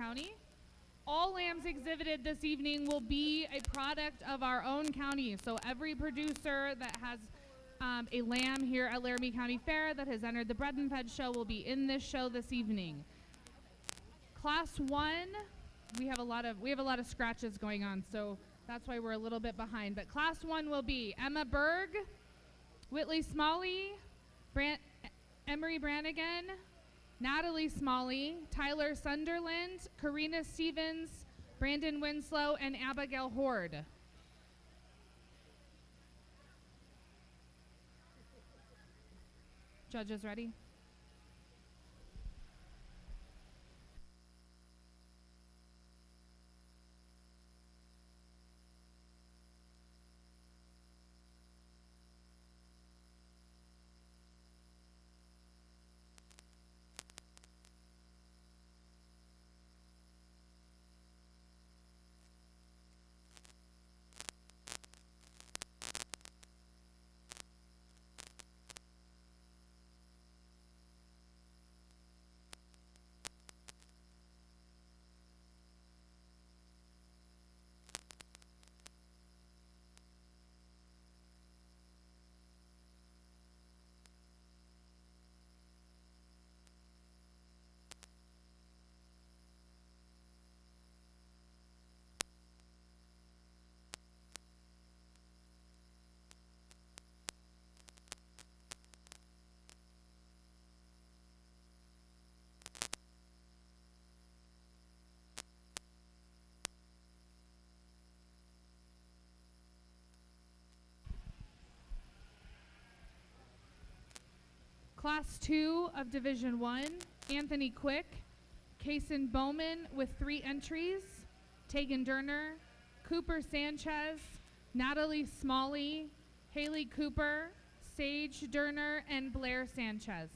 County. All lambs exhibited this evening will be a product of our own county. So every producer that has a lamb here at Laramie County Fair that has entered the Bread and Fed show will be in this show this evening. Class 1, we have a lot of scratches going on, so that's why we're a little bit behind. But Class 1 will be Emma Berg, Whitley Smalley, Emery Brannigan, Natalie Smalley, Tyler Sunderland, Karina Stevens, Brandon Winslow, and Abigail Horde. Judges ready? Class 2 of Division 1, Anthony Quick, Kason Bowman with 3 entries, Tegan Durner, Cooper Sanchez, Natalie Smalley, Haley Cooper, Sage Durner, and Blair Sanchez.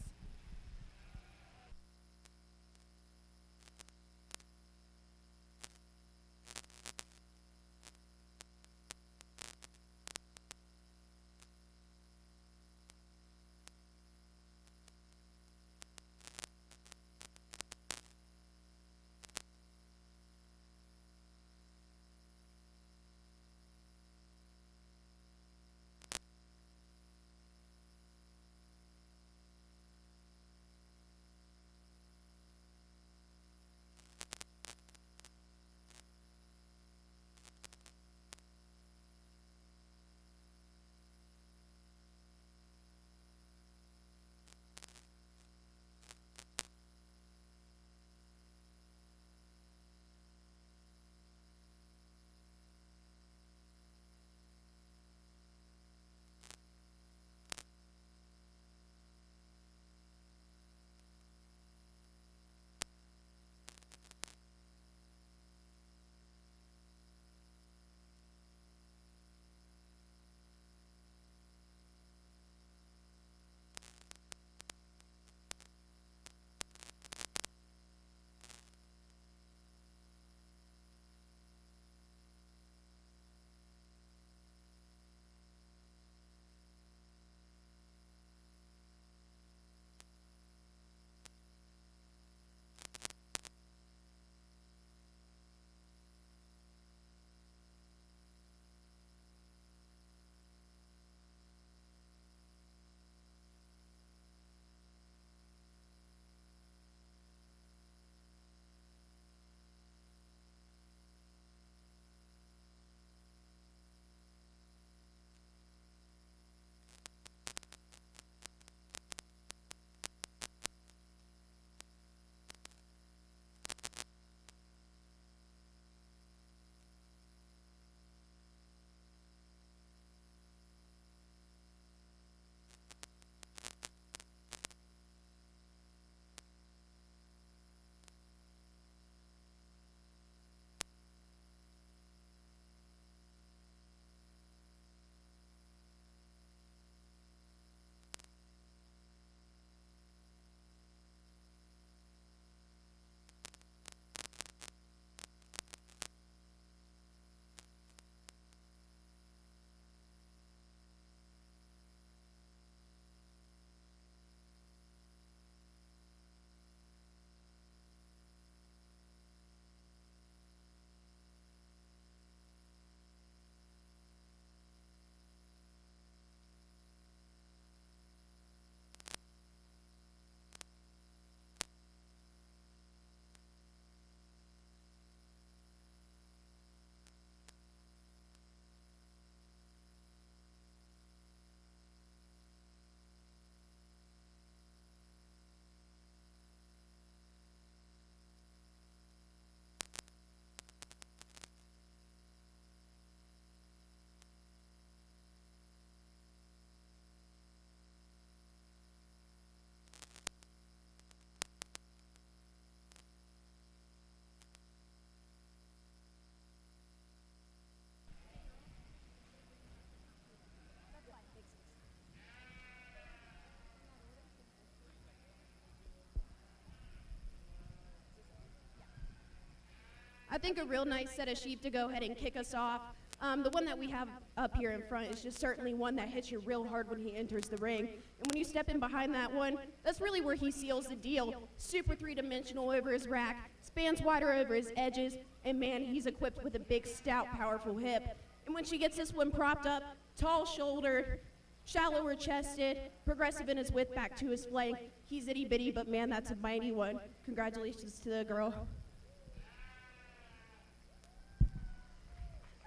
I think a real nice set of sheep to go ahead and kick us off. The one that we have up here in front is just certainly one that hits you real hard when he enters the ring. And when you step in behind that one, that's really where he seals the deal. Super three-dimensional over his rack, spans wider over his edges, and man, he's equipped with a big, stout, powerful hip. And when she gets this one propped up, tall-shouldered, shallower chested, progressive in his width back to his flank, he's itty-bitty, but man, that's a mighty one. Congratulations to the girl.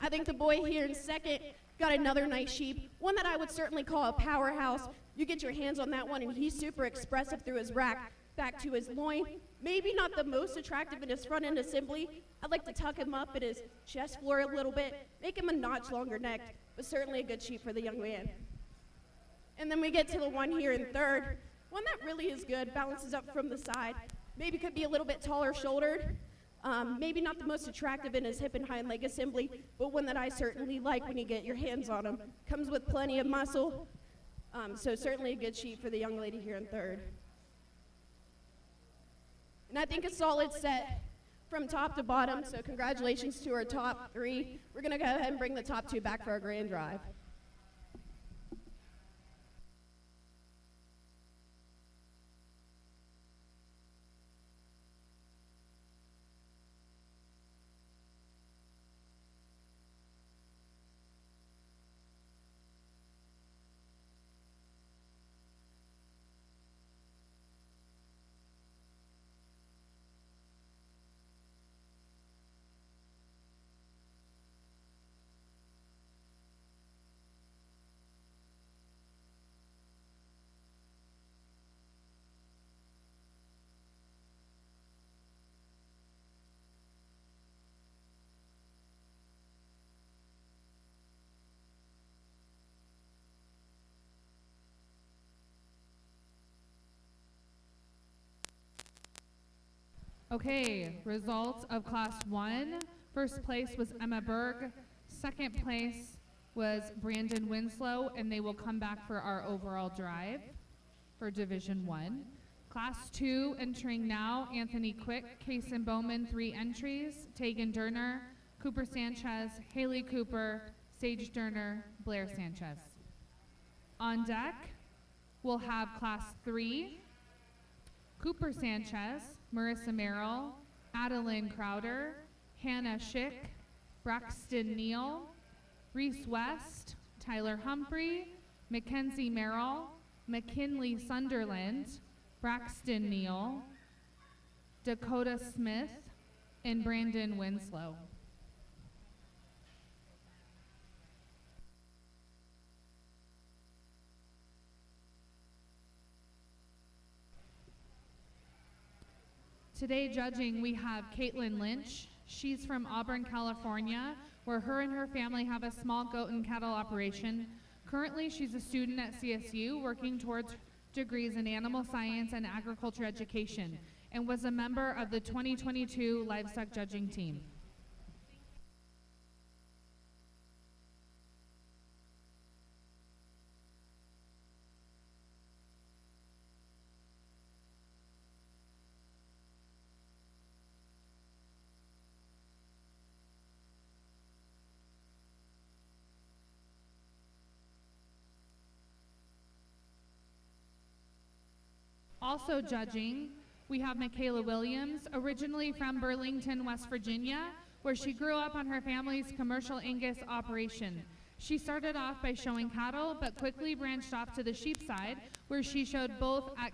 I think the boy here in second got another nice sheep, one that I would certainly call a powerhouse. You get your hands on that one, and he's super expressive through his rack, back to his loin. Maybe not the most attractive in his front end assembly. I'd like to tuck him up at his chest floor a little bit, make him a notch longer necked, but certainly a good sheep for the young man. And then we get to the one here in third, one that really is good, balances up from the side, maybe could be a little bit taller shouldered. Maybe not the most attractive in his hip and hind leg assembly, but one that I certainly like when you get your hands on him. Comes with plenty of muscle, so certainly a good sheep for the young lady here in third. And I think a solid set from top to bottom, so congratulations to our top three. We're going to go ahead and bring the top two back for our grand drive. Okay, results of Class 1. First place was Emma Berg. Second place was Brandon Winslow, and they will come back for our overall drive for Division 1. Class 2 entering now, Anthony Quick, Kason Bowman, 3 entries, Tegan Durner, Cooper Sanchez, Haley Cooper, Sage Durner, Blair Sanchez. On deck, we'll have Class 3, Cooper Sanchez, Marissa Merrill, Adeline Crowder, Hannah Schick, Braxton Neal, Reese West, Tyler Humphrey, Mackenzie Merrill, McKinley Sunderland, Braxton Neal, Dakota Smith, and Brandon Winslow. Today judging, we have Caitlin Lynch. She's from Auburn, California, where her and her family have a small goat and cattle operation. Currently, she's a student at CSU working towards degrees in animal science and agriculture education, and was a member of the 2022 livestock judging team. Also judging, we have Michaela Williams, originally from Burlington, West Virginia, where she grew up on her family's commercial Angus operation. She started off by showing cattle, but quickly branched off to the sheep side, where she showed both at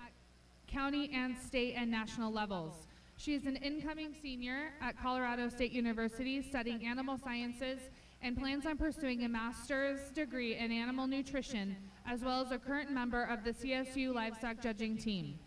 county and state and national levels. She is an incoming senior at Colorado State University studying animal sciences and plans on pursuing a master's degree in animal nutrition, as well as a current member of the CSU livestock judging team.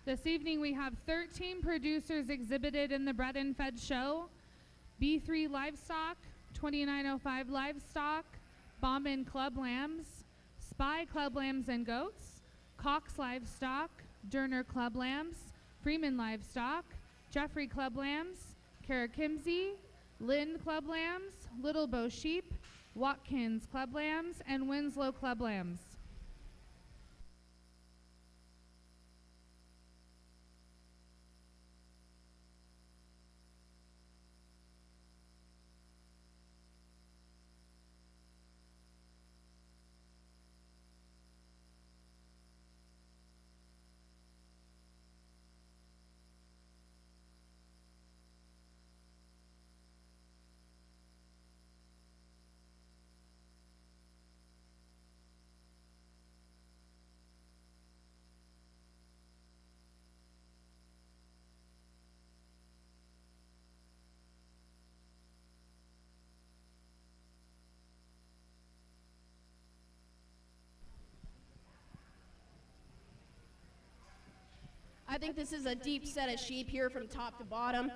This evening we have 13 producers exhibited in the Bred and Fed show. B3 Livestock, 2905 Livestock, Bauman Club Lambs, Spy Club Lambs and Goats, Cox Livestock, Derner Club Lambs, Freeman Livestock, Jeffrey Club Lambs, Karakimsey, Lynn Club Lambs, Little Bow Sheep, Watkins Club Lambs, and Winslow Club Lambs. I think this is a deep set of sheep here from top to bottom.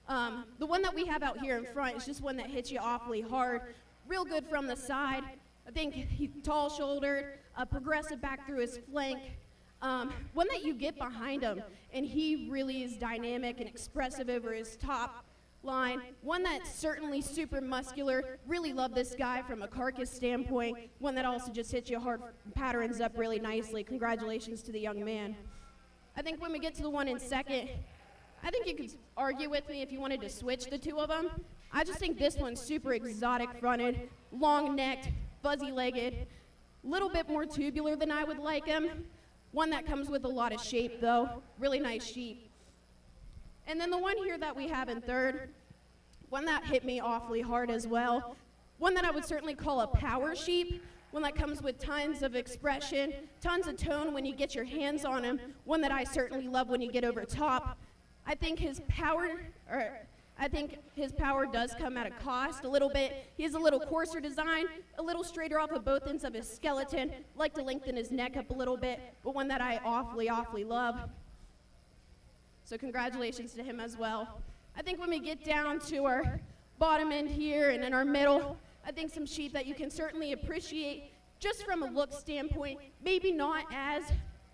The one that we have out here in front is just one that hits you awfully hard. Real good from the side. I think he's tall-shouldered, progressive back through his flank. One that you get behind him, and he really is dynamic and expressive over his top line. One that's certainly super muscular. Really love this guy from a carcass standpoint. One that also just hits you hard, patterns up really nicely. Congratulations to the young man. I think when we get to the one in second, I think you could argue with me if you wanted to switch the two of them. I just think this one's super exotic fronted, long-necked, fuzzy-legged, little bit more tubular than I would like him. One that comes with a lot of shape, though. Really nice sheep. And then the one here that we have in third, one that hit me awfully hard as well. One that I would certainly call a power sheep. One that comes with tons of expression, tons of tone when you get your hands on him. One that I certainly love when you get over top. I think his power does come at a cost a little bit. He has a little coarser design, a little straighter off of both ends of his skeleton. Like to lengthen his neck up a little bit, but one that I awfully love. So congratulations to him as well. I think when we get down to our bottom end here and in our middle, I think some sheep that you can certainly appreciate just from a look standpoint, maybe not as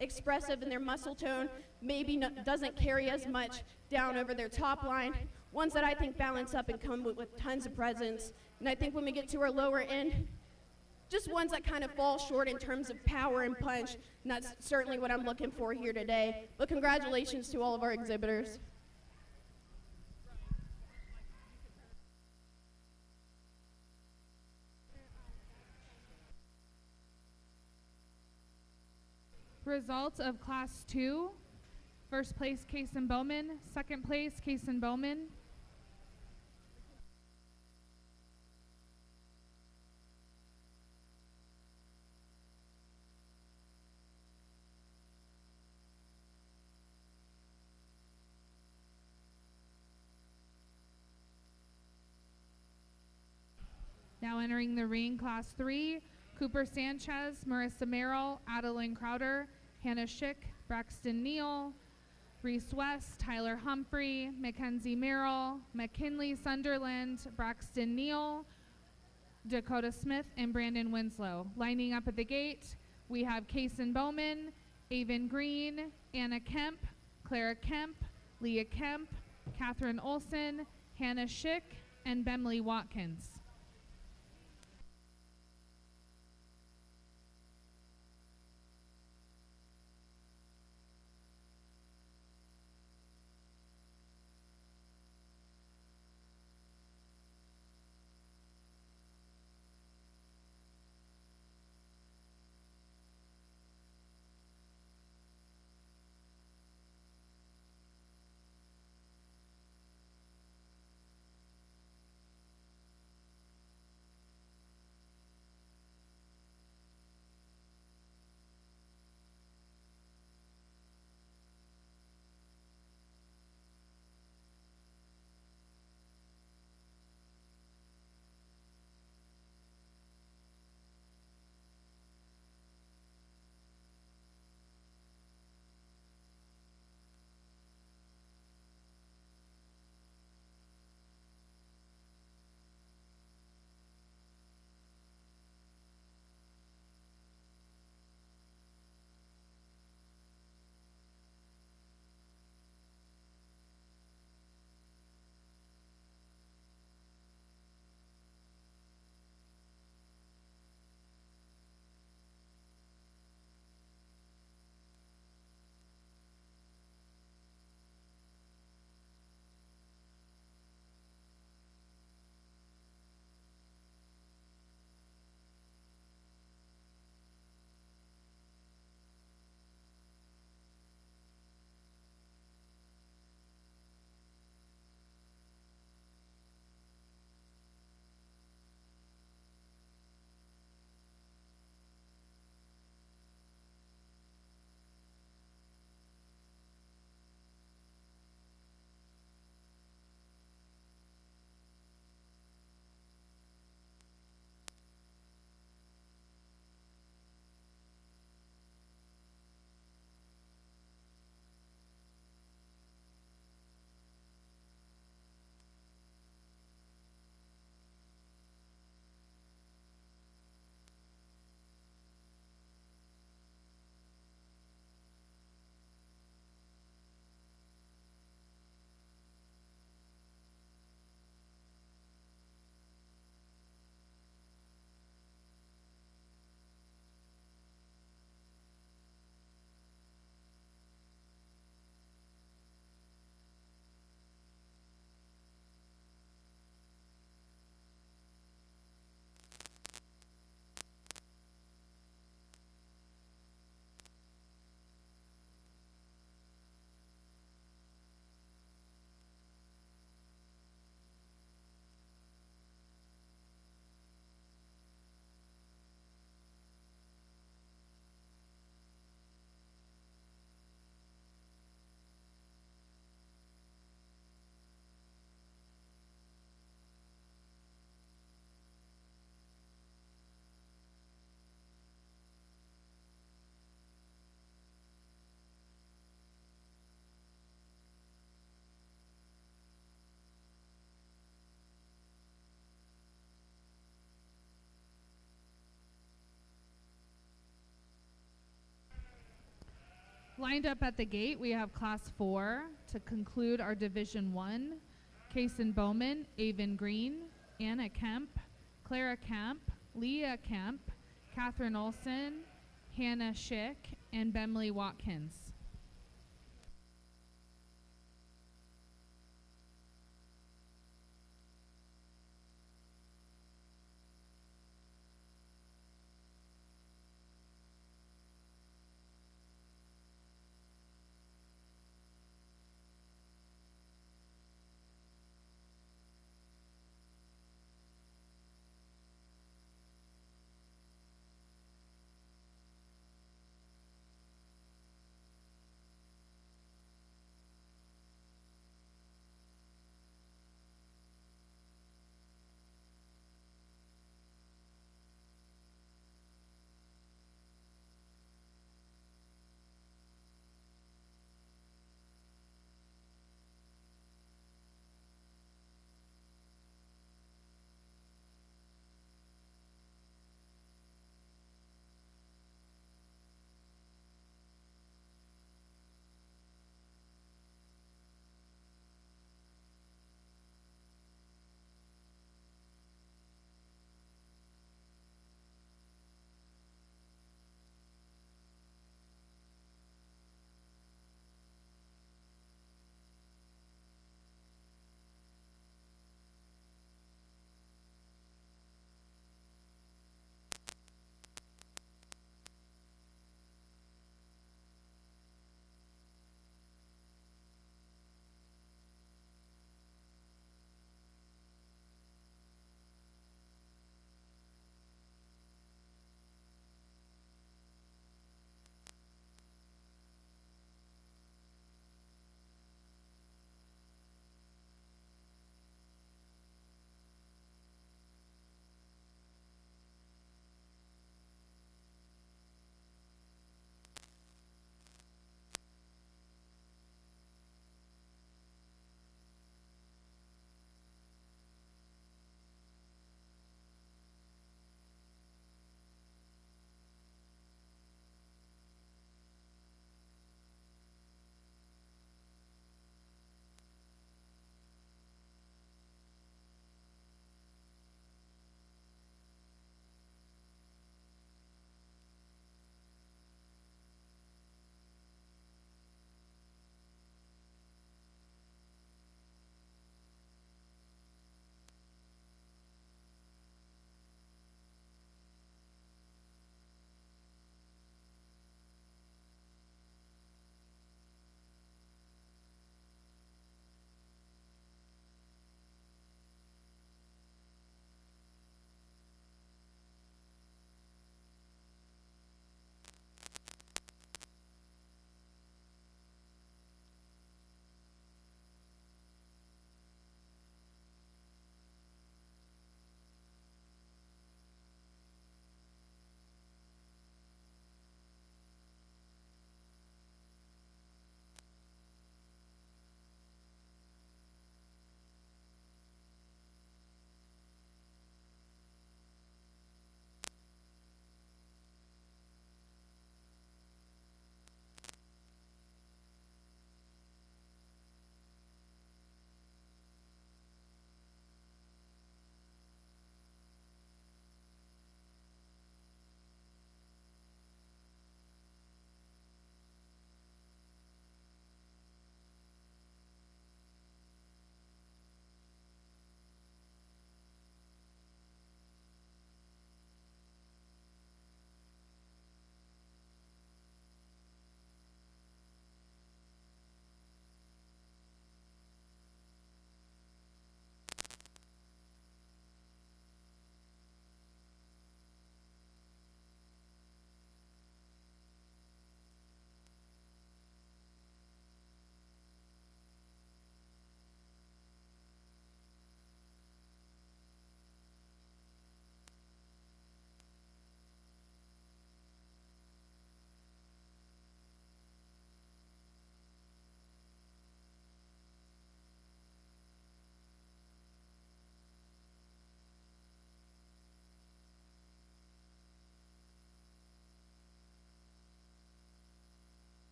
expressive in their muscle tone, maybe doesn't carry as much down over their top line. Ones that I think balance up and come with tons of presence. And I think when we get to our lower end, just ones that kind of fall short in terms of power and punch. And that's certainly what I'm looking for here today. But congratulations to all of our exhibitors. Results of Class 2. First place, Case and Bowman. Second place, Case and Bowman. Now entering the ring, Class 3, Cooper Sanchez, Marissa Merrill, Adeline Crowder, Hannah Schick, Braxton Neal, Reese West, Tyler Humphrey, Mackenzie Merrill, McKinley Sunderland, Braxton Neal, Dakota Smith, and Brandon Winslow. Lining up at the gate, we have Kason Bowman, Avon Green, Anna Kemp, Clara Kemp, Leah Kemp, Catherine Olson, Hannah Schick, and Bemley Watkins. Lined up at the gate, we have Class 4 to conclude our Division 1. Kason Bowman, Avon Green, Anna Kemp, Clara Kemp, Leah Kemp, Catherine Olson, Hannah Schick, and Bemley Watkins.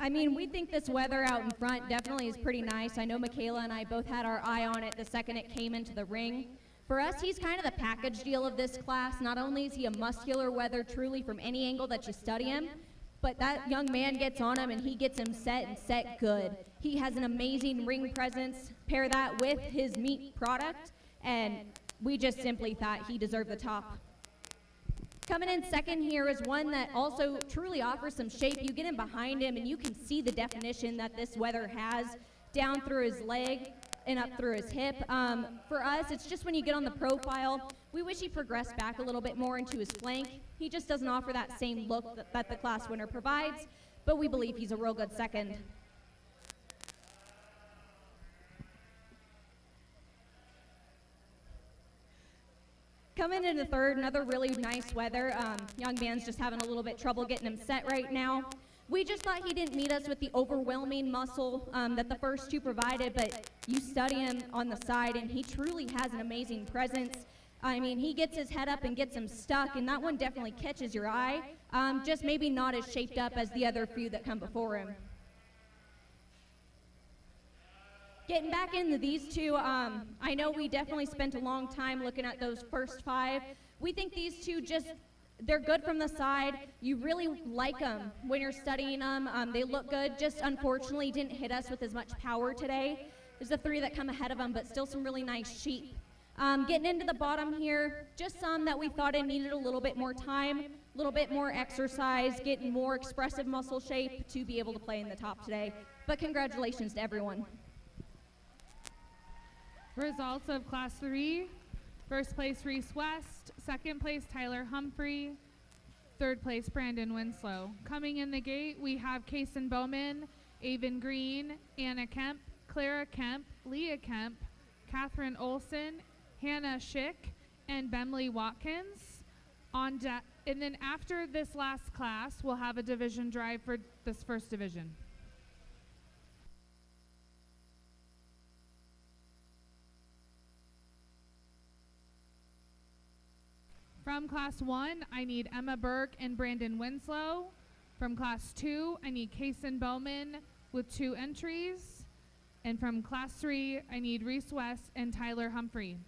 I mean, we think this weather out in front definitely is pretty nice. I know Michaela and I both had our eye on it the second it came into the ring. For us, he's kind of the package deal of this class. Not only is he a muscular weather truly from any angle that you study him, but that young man gets on him and he gets him set and set good. He has an amazing ring presence. Pair that with his meat product, and we just simply thought he deserved the top. Coming in second here is one that also truly offers some shape. You get in behind him and you can see the definition that this weather has down through his leg and up through his hip. For us, it's just when you get on the profile, we wish he progressed back a little bit more into his flank. He just doesn't offer that same look that the class winner provides, but we believe he's a real good second. Coming into third, another really nice weather. Young man's just having a little bit trouble getting him set right now. We just thought he didn't meet us with the overwhelming muscle that the first two provided, but you study him on the side and he truly has an amazing presence. I mean, he gets his head up and gets him stuck, and that one definitely catches your eye, just maybe not as shaped up as the other few that come before him. Getting back into these two, I know we definitely spent a long time looking at those first five. We think these two they're good from the side. You really like them when you're studying them. They look good, just unfortunately didn't hit us with as much power today. There's the three that come ahead of them, but still some really nice sheep. Getting into the bottom here, just some that we thought it needed a little bit more time, a little bit more exercise, getting more expressive muscle shape to be able to play in the top today. But congratulations to everyone. Results of Class 3. First place, Reese West. Second place, Tyler Humphrey. Third place, Brandon Winslow. Coming in the gate, we have Kason Bowman, Avon Green, Anna Kemp, Clara Kemp, Leah Kemp, Catherine Olson, Hannah Schick, and Bemley Watkins. And then after this last class, we'll have a division drive for this first division. From Class 1, I need Emma Burke and Brandon Winslow. From Class 2, I need Kason Bowman with 2 entries. And from Class 3, I need Reese West and Tyler Humphrey.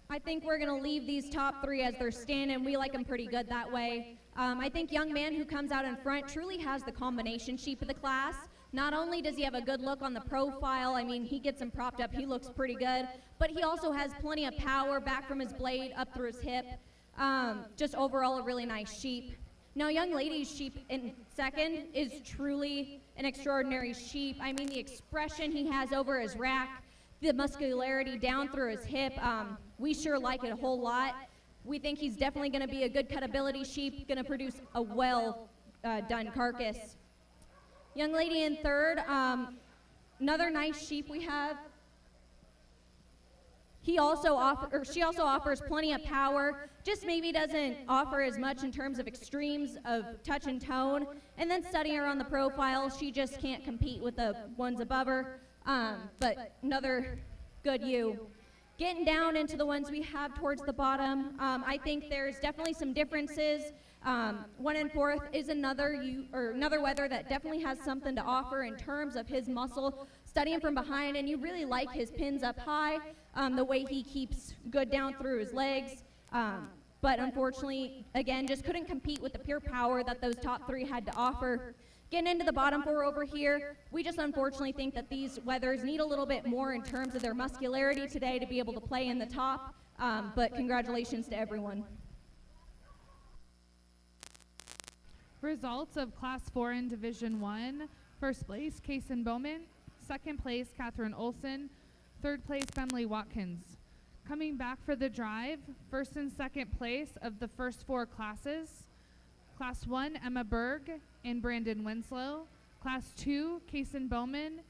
I think we're going to leave these top three as they're standing. We like them pretty good that way. I think young man who comes out in front truly has the combination sheep of the class. Not only does he have a good look on the profile, I mean, he gets him propped up, he looks pretty good, but he also has plenty of power back from his blade up through his hip. Just overall a really nice sheep. Now, young lady's sheep in second is truly an extraordinary sheep. I mean, the expression he has over his rack, the muscularity down through his hip, we sure like it a whole lot. We think he's definitely going to be a good cutability sheep, going to produce a well done carcass. Young lady in third, another nice sheep we have. She also offers plenty of power, just maybe doesn't offer as much in terms of extremes of touch and tone. And then studying her on the profile, she just can't compete with the ones above her. But another good ewe. Getting down into the ones we have towards the bottom, I think there's definitely some differences. 1 and 4th is another wether that definitely has something to offer in terms of his muscle. Studying from behind, and you really like his pins up high, the way he keeps good down through his legs. But unfortunately, again, just couldn't compete with the pure power that those top three had to offer. Getting into the bottom 4 over here, we just unfortunately think that these wethers need a little bit more in terms of their muscularity today to be able to play in the top. But congratulations to everyone. Results of Class 4 in Division 1. First place, Kason Bowman. Second place, Catherine Olson. Third place, Bentley Watkins. Coming back for the drive, first and second place of the first 4 classes. Class 1, Emma Berg and Brandon Winslow. Class 2, Kason Bowman.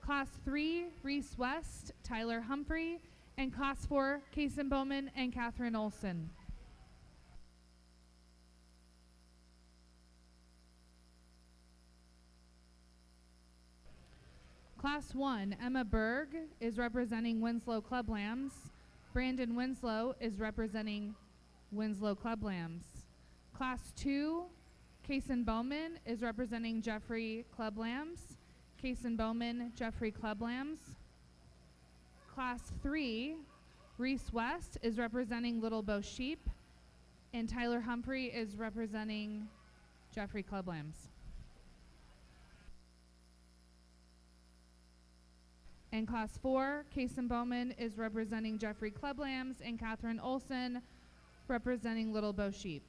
Class 3, Reese West, Tyler Humphrey. And Class 4, Kason Bowman and Catherine Olson. Class 1, Emma Berg is representing Winslow Club Lambs. Brandon Winslow is representing Winslow Club Lambs. Class 2, Kason Bowman is representing Jeffrey Club Lambs. Kason Bowman, Jeffrey Club Lambs. Class 3, Reese West is representing Little Bow Sheep. And Tyler Humphrey is representing Jeffrey Club Lambs. And Class 4, Kason Bowman is representing Jeffrey Club Lambs and Catherine Olson representing Little Bow Sheep.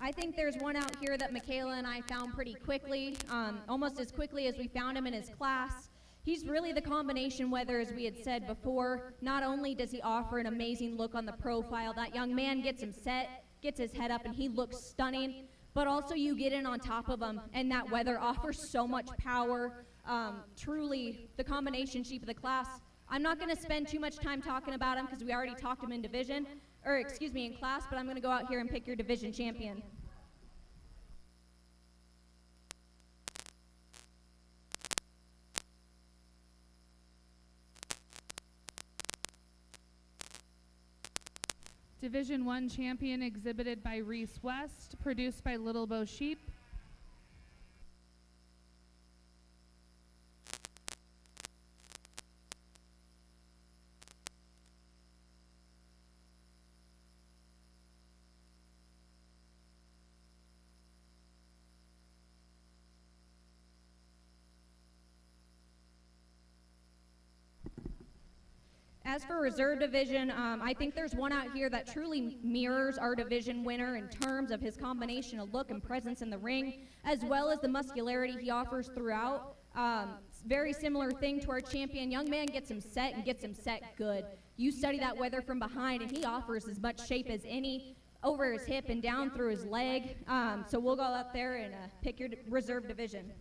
I think there's one out here that Michaela and I found pretty quickly, almost as quickly as we found him in his class. He's really the combination weather, as we had said before. Not only does he offer an amazing look on the profile, that young man gets him set, gets his head up, and he looks stunning, but also you get in on top of him, and that weather offers so much power. Truly, the combination sheep of the class. I'm not going to spend too much time talking about him because we already talked him in division, or excuse me, in class, but I'm going to go out here and pick your division champion. Division 1 champion exhibited by Reese West, produced by Little Bow Sheep. As for reserve division, I think there's one out here that truly mirrors our division winner in terms of his combination of look and presence in the ring, as well as the muscularity he offers throughout. Very similar thing to our champion. Young man gets him set and gets him set good. You study that weather from behind, and he offers as much shape as any over his hip and down through his leg. So we'll go out there and pick your reserve division.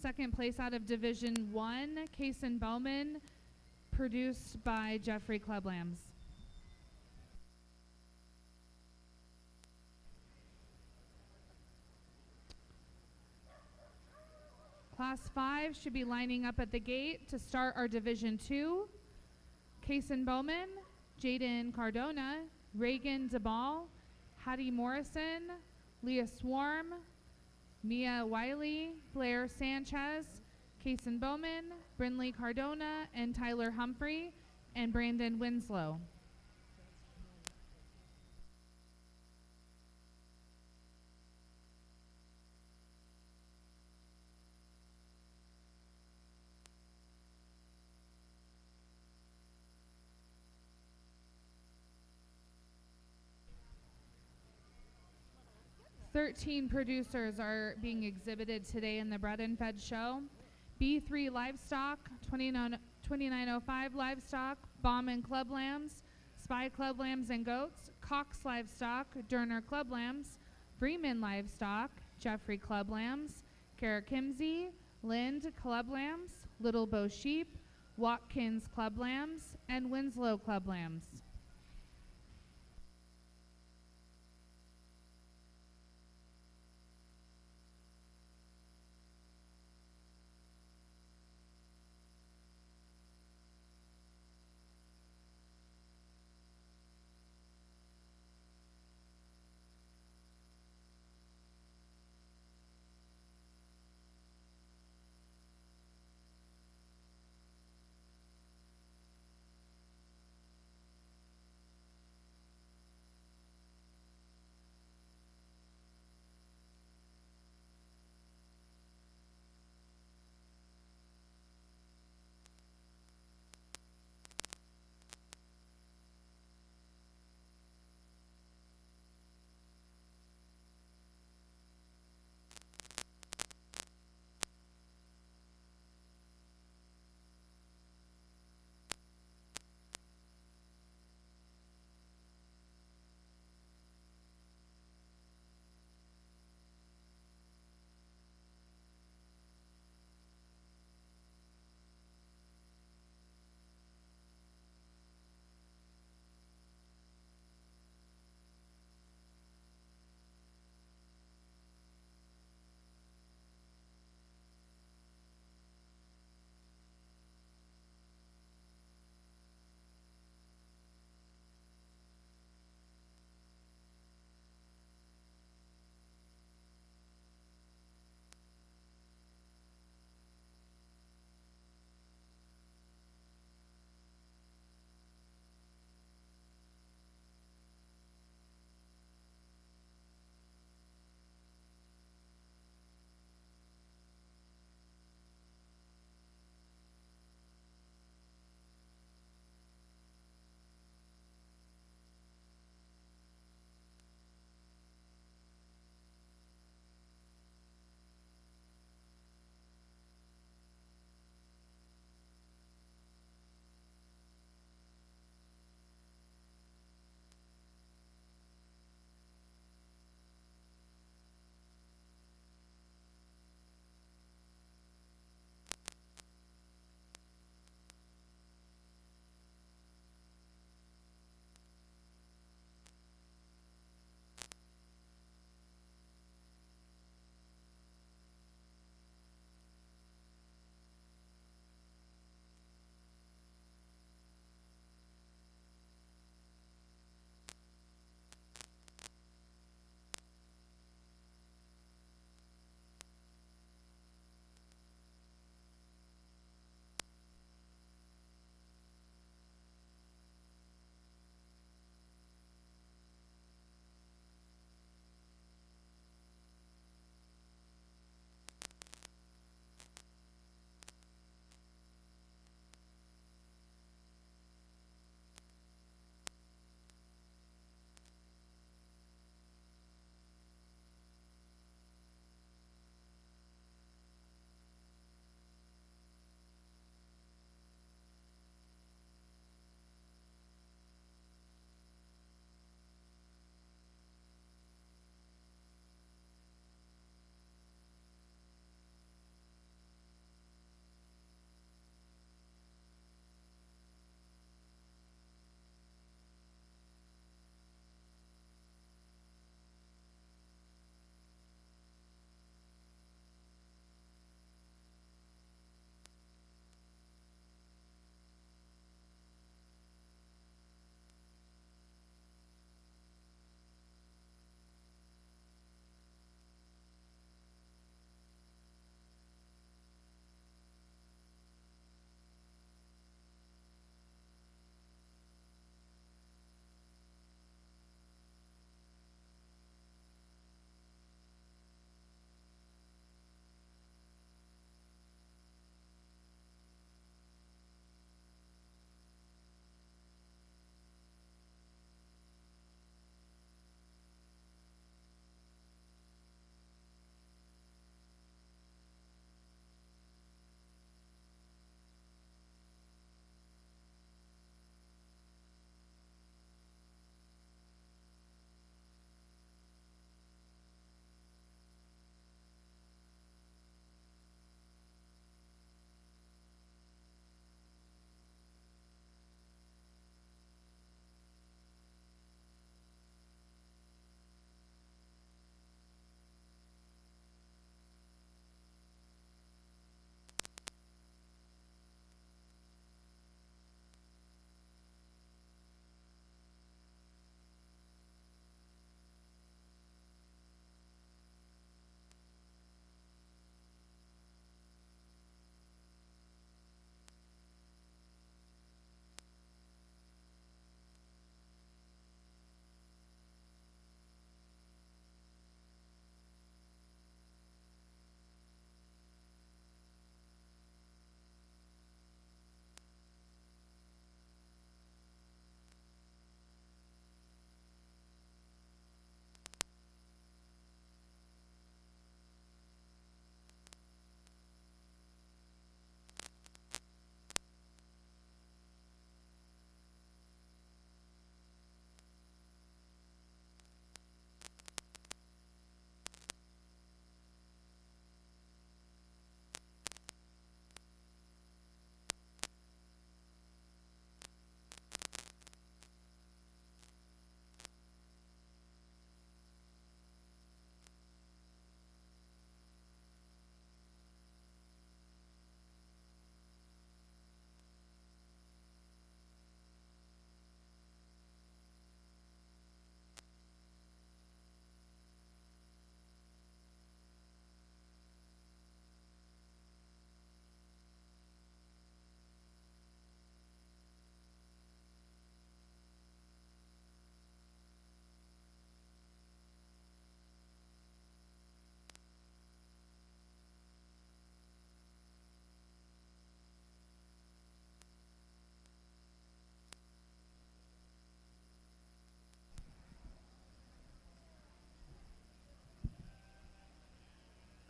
Second place out of Division 1, Kason Bowman, produced by Jeffrey Clublams. Class 5 should be lining up at the gate to start our Division 2. Kason Bowman, Jaden Cardona, Reagan DeBall, Hattie Morrison, Leah Swarm, Mia Wiley, Blair Sanchez, Kason Bowman, Brinley Cardona, and Tyler Humphrey, and Brandon Winslow. Thirteen producers are being exhibited today in the Bred and Fed show. B3 Livestock, 2905 Livestock, Bauman Club Lambs, Spy Club Lambs and Goats, Cox Livestock, Derner Club Lambs, Freeman Livestock, Jeffrey Club Lambs, Kara Kimsey, Lind Club Lambs, Little Bow Sheep, Watkins Club Lambs, and Winslow Club Lambs.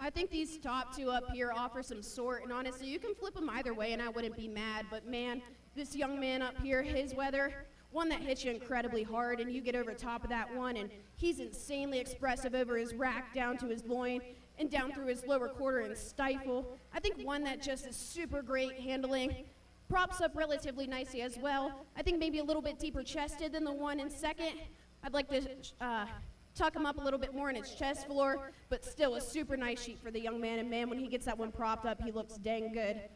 I think these top two up here offer some sort, and honestly, you can flip them either way, and I wouldn't be mad. But man, this young man up here, his weather, one that hits you incredibly hard, and you get over top of that one, and he's insanely expressive over his rack down to his loin and down through his lower quarter and stifle. I think one that just is super great handling, props up relatively nicely as well. I think maybe a little bit deeper chested than the one in second. I'd like to tuck him up a little bit more in its chest floor, but still a super nice sheep for the young man. And man, when he gets that one propped up, he looks dang good. I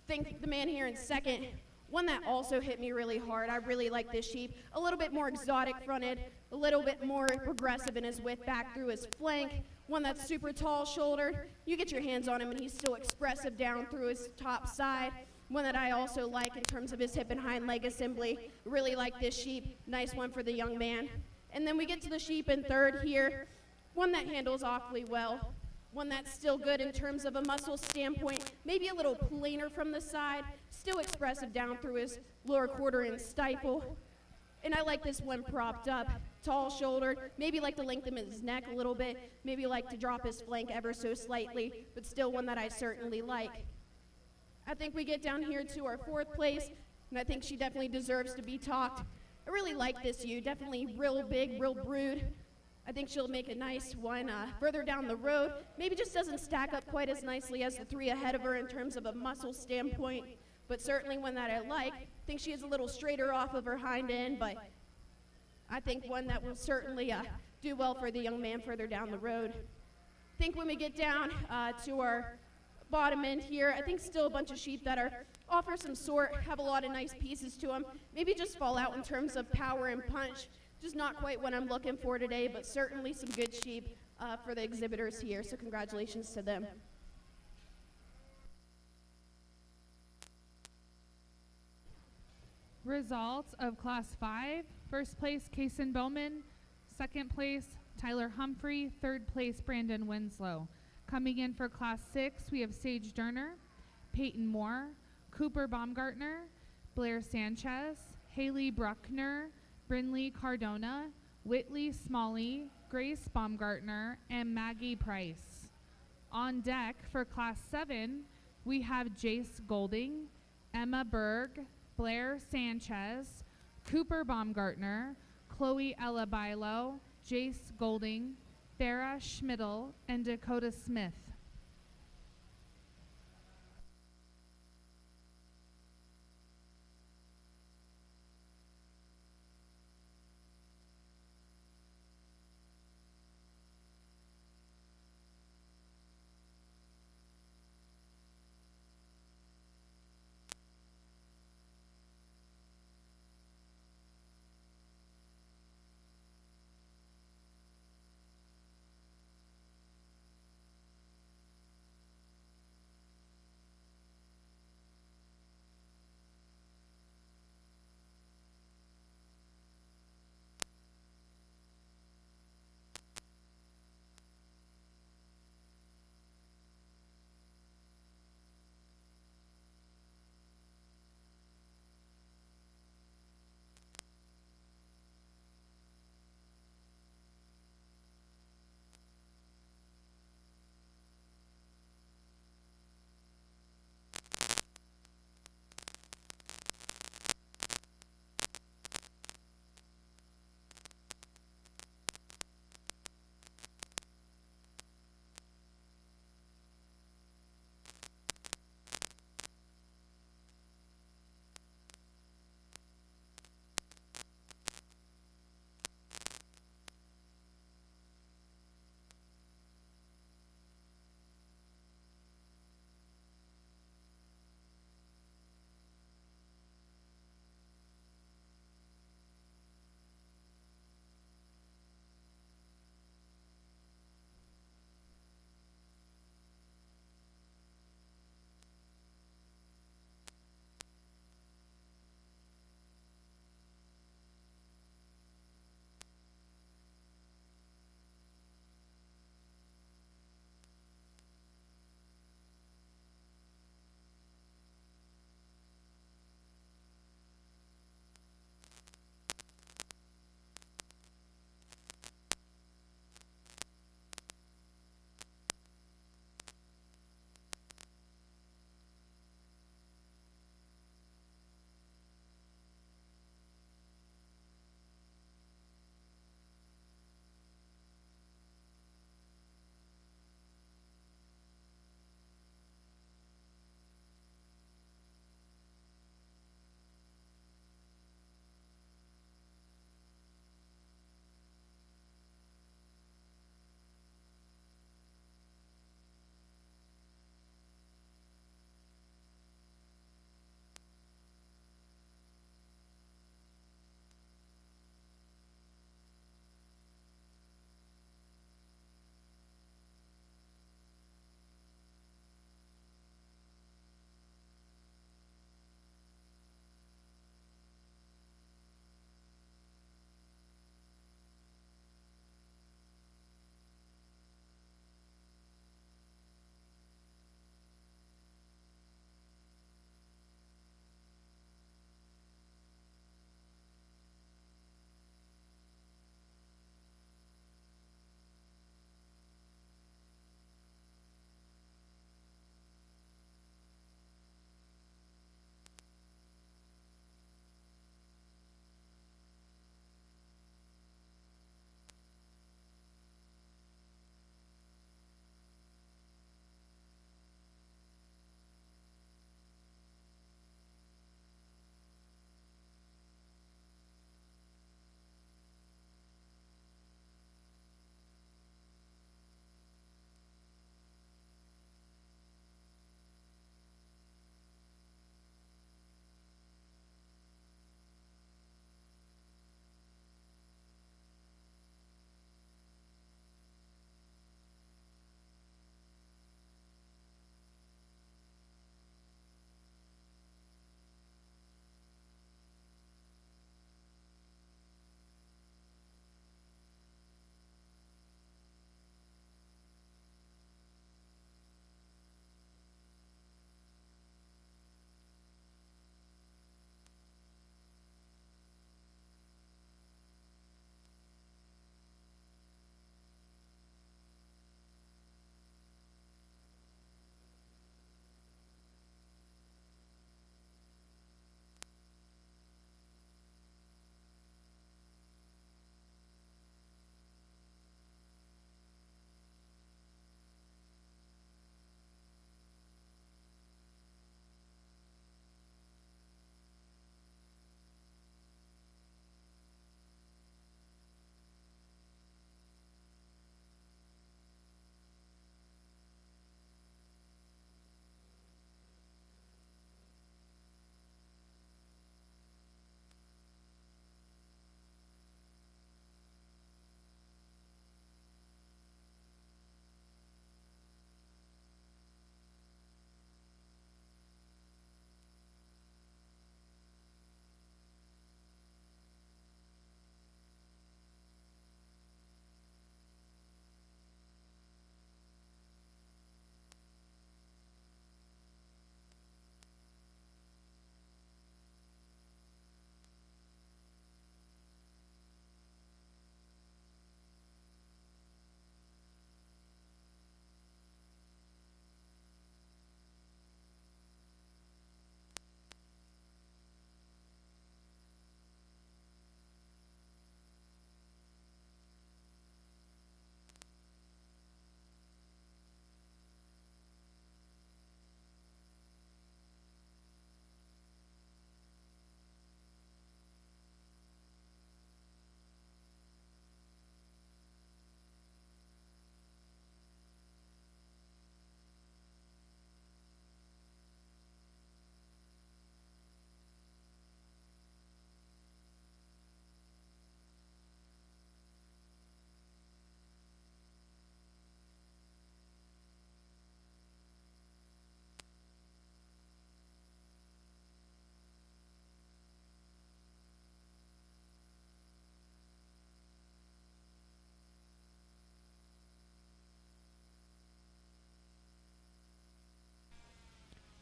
think the man here in second, one that also hit me really hard. I really like this sheep. A little bit more exotic fronted, a little bit more progressive in his width back through his flank. One that's super tall shouldered. You get your hands on him and he's still expressive down through his top side. One that I also like in terms of his hip and hind leg assembly. Really like this sheep. Nice one for the young man. And then we get to the sheep in third here. One that handles awfully well. One that's still good in terms of a muscle standpoint. Maybe a little plainer from the side. Still expressive down through his lower quarter and stifle. And I like this one propped up. Tall shouldered. Maybe like to lengthen his neck a little bit. Maybe like to drop his flank ever so slightly. But still one that I certainly like. I think we get down here to our fourth place. And I think she definitely deserves to be talked. I really like this ewe, definitely real big, real brood. I think she'll make a nice one further down the road. Maybe just doesn't stack up quite as nicely as the three ahead of her in terms of a muscle standpoint, but certainly one that I like. I think she is a little straighter off of her hind end, but I think one that will certainly do well for the young man further down the road. I think when we get down to our bottom end here, I think still a bunch of sheep that offer some sort, have a lot of nice pieces to them. Maybe just fall out in terms of power and punch. Just not quite what I'm looking for today, but certainly some good sheep for the exhibitors here. So congratulations to them. Results of Class 5. First place, Kason Bowman. Second place, Tyler Humphrey. Third place, Brandon Winslow. Coming in for Class 6, we have Sage Durner, Peyton Moore, Cooper Baumgartner, Blair Sanchez, Haley Bruckner, Brinley Cardona, Whitley Smalley, Grace Baumgartner, and Maggie Price. On deck for Class 7, we have Jace Golding, Emma Berg, Blair Sanchez, Cooper Baumgartner, Chloe Ella Bilo, Jace Golding, Farah Schmidl, and Dakota Smith.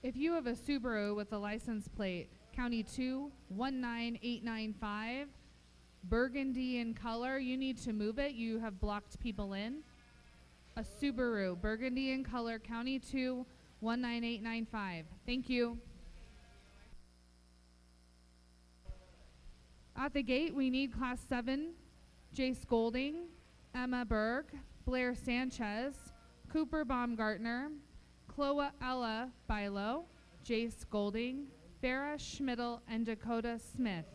If you have a Subaru with a license plate County 2 19895, burgundy in color, you need to move it. You have blocked people in. A Subaru, burgundy in color, County 2 19895. Thank you. At the gate, we need Class 7, Jace Golding, Emma Berg, Blair Sanchez, Cooper Baumgartner, Chloe Ella Bilo, Jace Golding, Farah Schmidl, and Dakota Smith.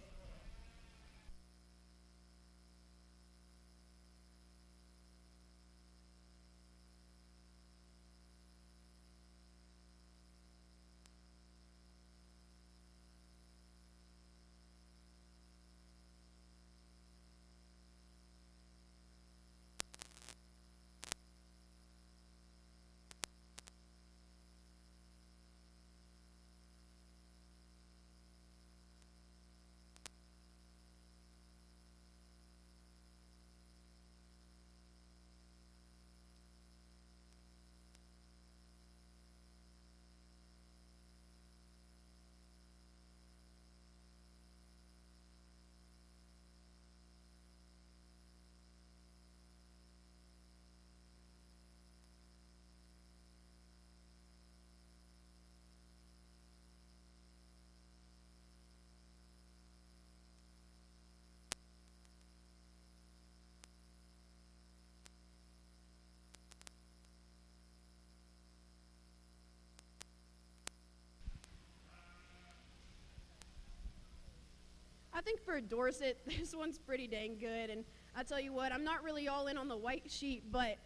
I think for Dorset, this one's pretty dang good, and I tell you what, I'm not really all in on the white sheep, but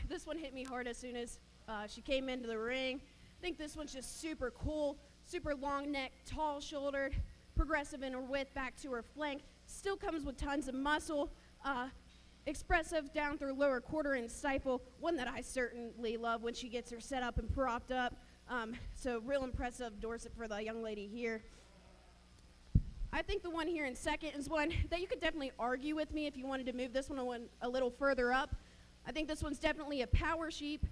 this one hit me hard as soon as she came into the ring. I think this one's just super cool, super long neck, tall shouldered, progressive in her width back to her flank, still comes with tons of muscle, expressive down through lower quarter and stifle, one that I certainly love when she gets her set up and propped up. So real impressive Dorset for the young lady here. I think the one here in second is one that you could definitely argue with me if you wanted to move this one a little further up. I think this one's definitely a power sheep,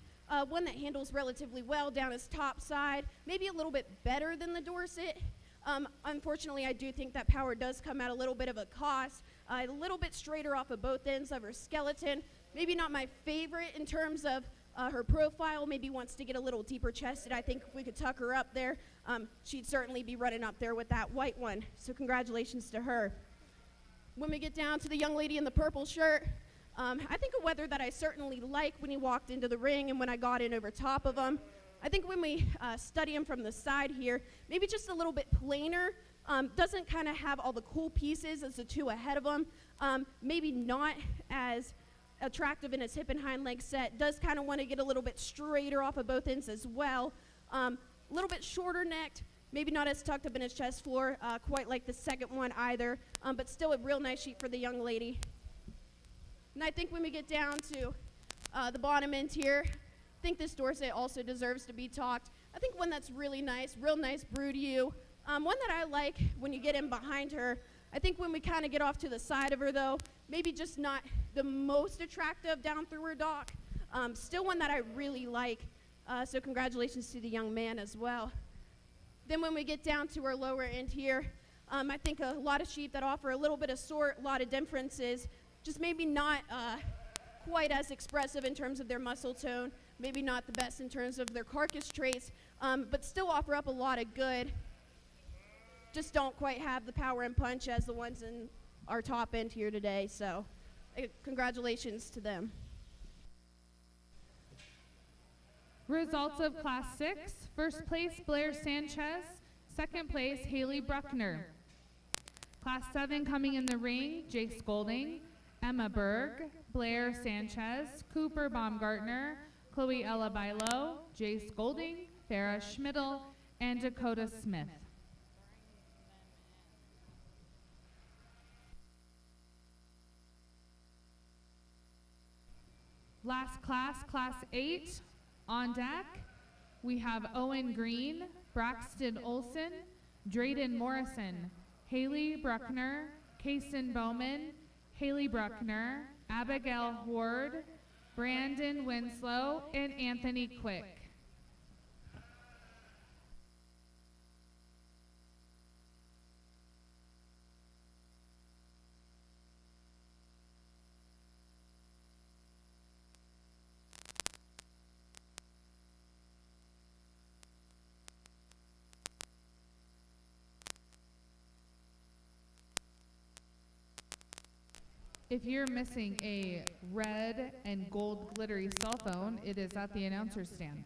one that handles relatively well down his top side, maybe a little bit better than the Dorset. Unfortunately, I do think that power does come at a little bit of a cost, a little bit straighter off of both ends of her skeleton. Maybe not my favorite in terms of her profile, maybe wants to get a little deeper chested. I think if we could tuck her up there, she'd certainly be running up there with that white one. So congratulations to her. When we get down to the young lady in the purple shirt, I think a wether that I certainly liked when he walked into the ring and when I got in over top of him. I think when we study him from the side here, maybe just a little bit plainer, doesn't kind of have all the cool pieces as the two ahead of him, maybe not as attractive in his hip and hind leg set, does kind of want to get a little bit straighter off of both ends as well. A little bit shorter necked, maybe not as tucked up in his chest floor, quite like the second one either, but still a real nice sheep for the young lady. And I think when we get down to the bottom end here, I think this Dorset also deserves to be talked. I think one that's really nice, real nice brood ewe, one that I like when you get in behind her. I think when we kind of get off to the side of her, though, maybe just not the most attractive down through her dock. Still one that I really like, so congratulations to the young man as well. Then when we get down to our lower end here, I think a lot of sheep that offer a little bit of sort, a lot of differences, just maybe not quite as expressive in terms of their muscle tone, maybe not the best in terms of their carcass traits, but still offer up a lot of good. Just don't quite have the power and punch as the ones in our top end here today, so congratulations to them. Results of Class 6. First place, Blair Sanchez. Second place, Haley Bruckner. Class 7 coming in the ring, Jace Golding, Emma Berg, Blair Sanchez, Cooper Baumgartner, Chloe Ella Bilo, Jace Golding, Farah Schmidl, and Dakota Smith. Last class, Class 8. On deck, we have Owen Green, Braxton Olson, Drayden Morrison, Haley Bruckner, Kaysen Bowman, Haley Bruckner, Abigail Ward, Brandon Winslow, and Anthony Quick. If you're missing a red and gold glittery cell phone, it is at the announcer's stand.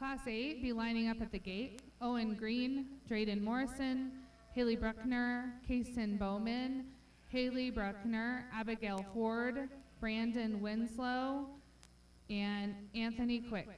Class 8 be lining up at the gate. Owen Green, Drayden Morrison, Haley Bruckner, Kason Bowman, Haley Bruckner, Abigail Ford, Brandon Winslow, and Anthony Quick.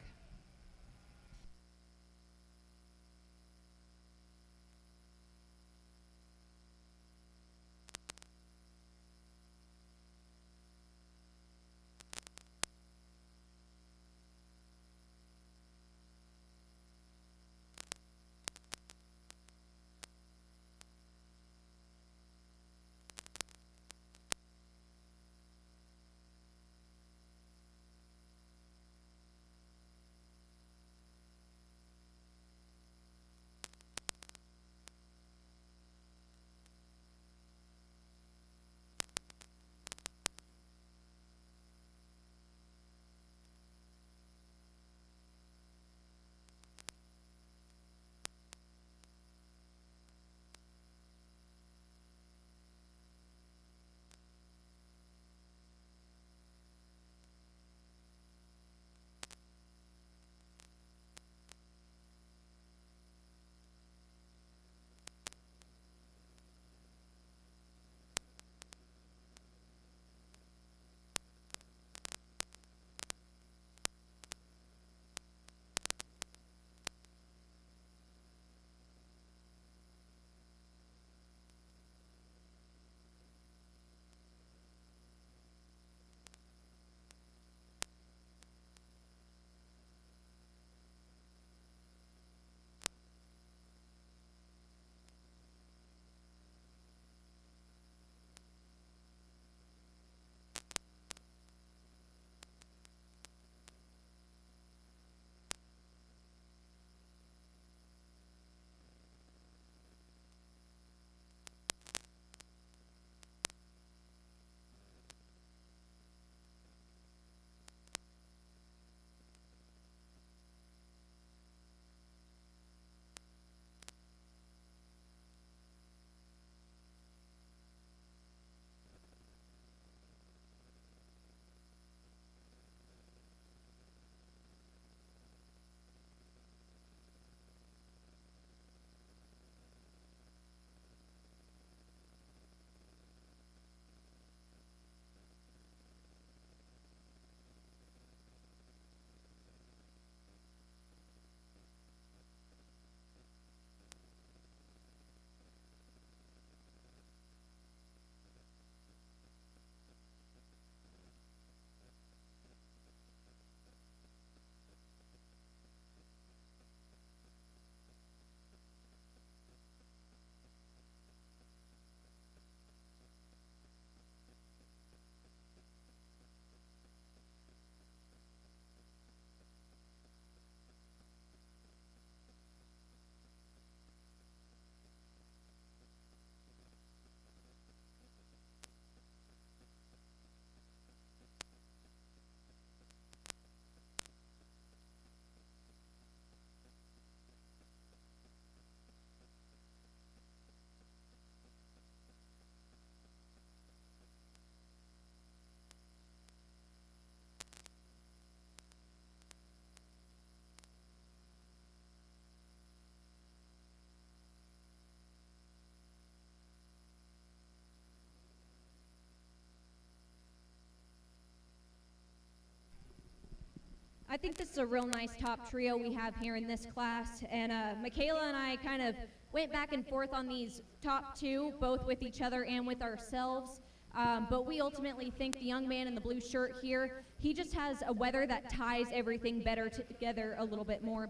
I think this is a real nice top trio we have here in this class, and Michaela and I kind of went back and forth on these top two, both with each other and with ourselves. But we ultimately think the young man in the blue shirt here, he just has a weather that ties everything better together a little bit more.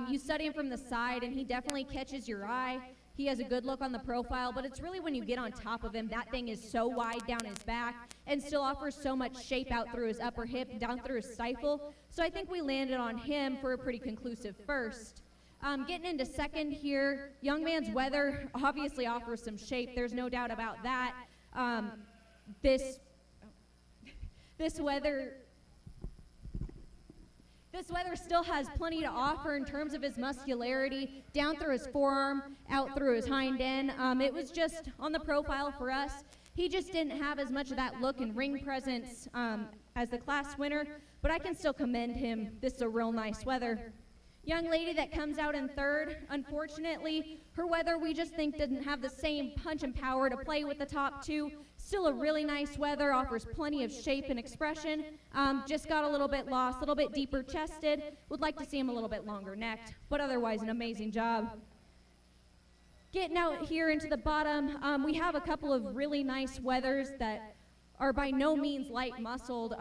You study him from the side, and he definitely catches your eye. He has a good look on the profile, but it's really when you get on top of him, that thing is so wide down his back and still offers so much shape out through his upper hip, down through his stifle. So I think we landed on him for a pretty conclusive first. Getting into second here, young man's weather obviously offers some shape. There's no doubt about that. This weather still has plenty to offer in terms of his muscularity, down through his forearm, out through his hind end. It was just on the profile for us. He just didn't have as much of that look and ring presence as the class winner, but I can still commend him. This is a real nice weather. Young lady that comes out in third, unfortunately, her weather we just think didn't have the same punch and power to play with the top two. Still a really nice weather, offers plenty of shape and expression. Just got a little bit lost, a little bit deeper chested. Would like to see him a little bit longer necked, but otherwise an amazing job. Getting out here into the bottom, we have a couple of really nice weathers that are by no means light muscled.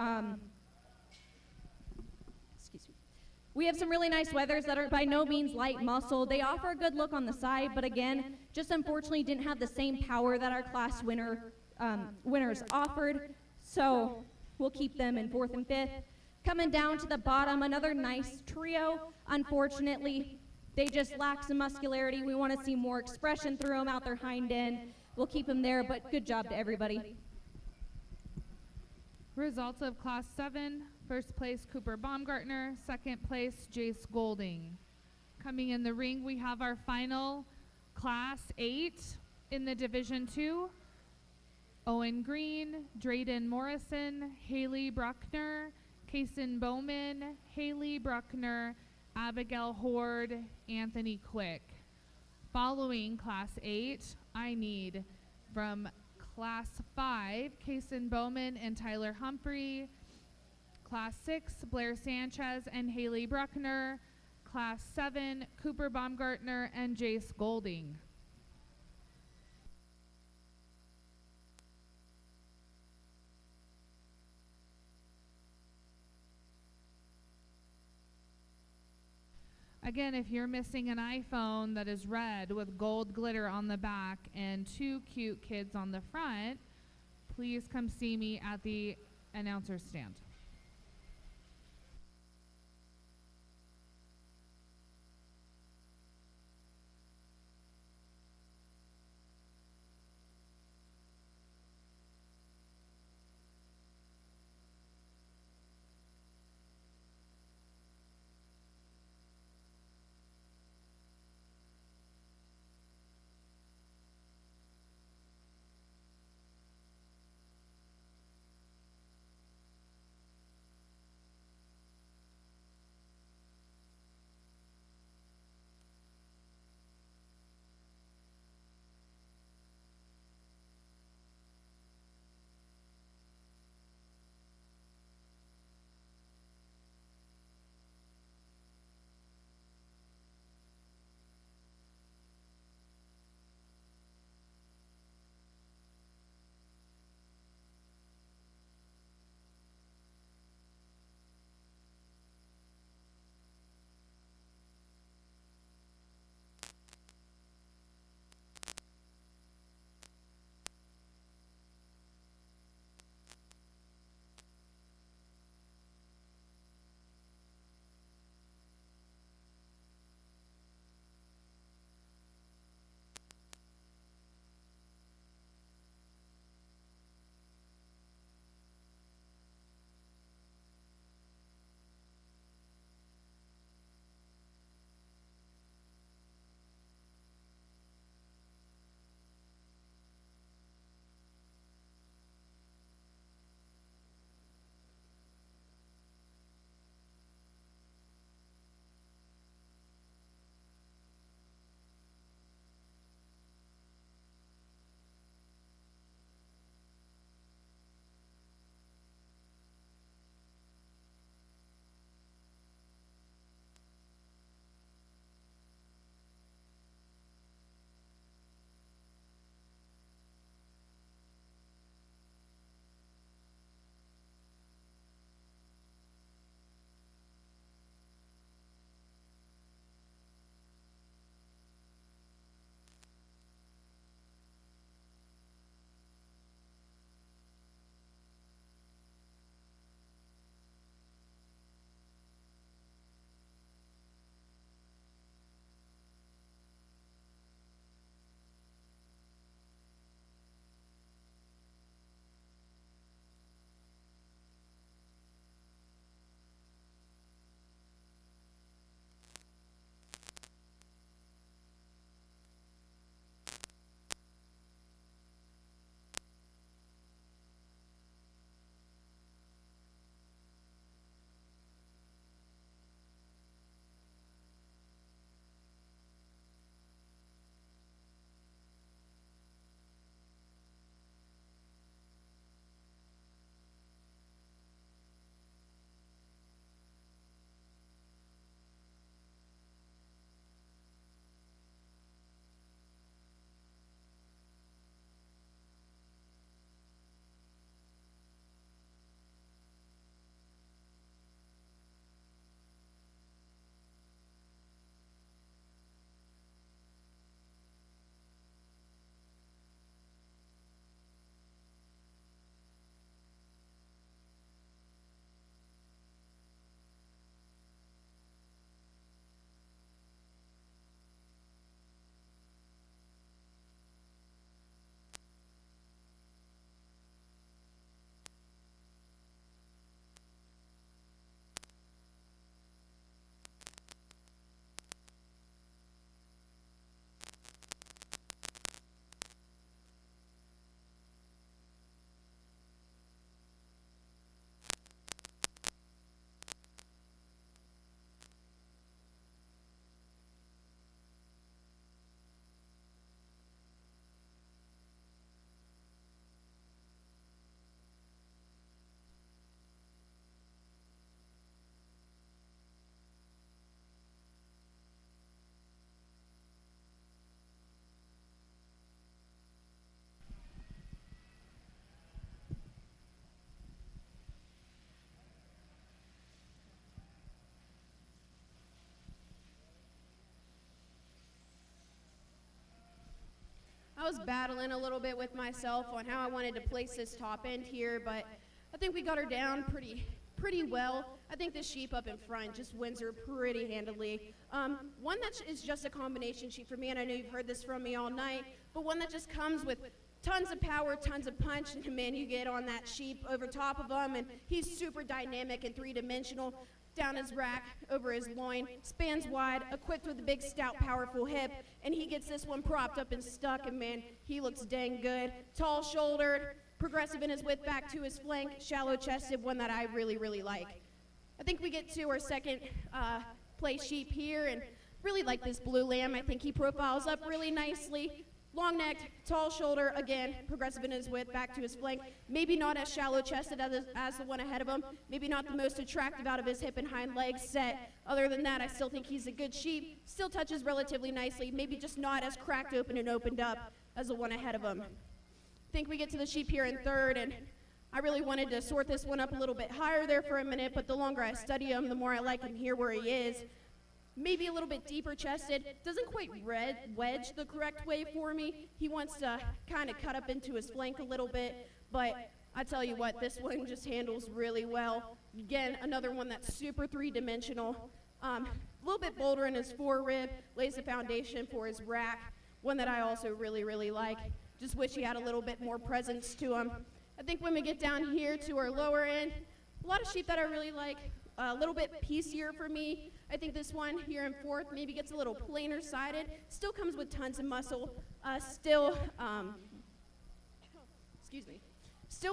We have some really nice weathers that are by no means light muscled. They offer a good look on the side, but again, just unfortunately didn't have the same power that our class winners offered. So we'll keep them in fourth and fifth. Coming down to the bottom, another nice trio. Unfortunately, they just lack some muscularity. We want to see more expression through them out their hind end. We'll keep them there, but good job to everybody. Results of Class 7, first place Cooper Baumgartner, second place Jace Golding. Coming in the ring, we have our final Class 8 in the Division 2. Owen Green, Drayden Morrison, Haley Bruckner, Kason Bowman, Haley Bruckner, Abigail Horde, Anthony Quick. Following Class 8, I need from Class 5, Kason Bowman and Tyler Humphrey. Class 6, Blair Sanchez and Haley Bruckner. Class 7, Cooper Baumgartner and Jace Golding. Again, if you're missing an iPhone that is red with gold glitter on the back and two cute kids on the front, please come see me at the announcer's stand. was battling a little bit with myself on how I wanted to place this top end here, but I think we got her down pretty well. I think this sheep up in front just wins her pretty handily. One that is just a combination sheep for me, and I know you've heard this from me all night, but one that just comes with tons of power, tons of punch, and man, you get on that sheep over top of him, and he's super dynamic and three-dimensional. Down his rack, over his loin, spans wide, equipped with a big, stout, powerful hip, and he gets this one propped up and stuck, and man, he looks dang good. Tall-shouldered, progressive in his width back to his flank, shallow-chested, one that I really, really like. I think we get to our second place sheep here, and really like this blue lamb. I think he profiles up really nicely. Long-necked, tall shoulder, again, progressive in his width, back to his flank. Maybe not as shallow-chested as the one ahead of him. Maybe not the most attractive out of his hip and hind legs set. Other than that, I still think he's a good sheep. Still touches relatively nicely. Maybe just not as cracked open and opened up as the one ahead of him. I think we get to the sheep here in third, and I really wanted to sort this one up a little bit higher there for a minute, but the longer I study him, the more I like him here where he is. Maybe a little bit deeper chested, doesn't quite wedge the correct way for me. He wants to kind of cut up into his flank a little bit, but I tell you what, this one just handles really well. Again, another one that's super three-dimensional. A little bit bolder in his forerib, lays the foundation for his rack, one that I also really, really like. Just wish he had a little bit more presence to him. I think when we get down here to our lower end, a lot of sheep that I really like, a little bit piecier for me. I think this one here in fourth maybe gets a little plainer sided. Still comes with tons of muscle. Still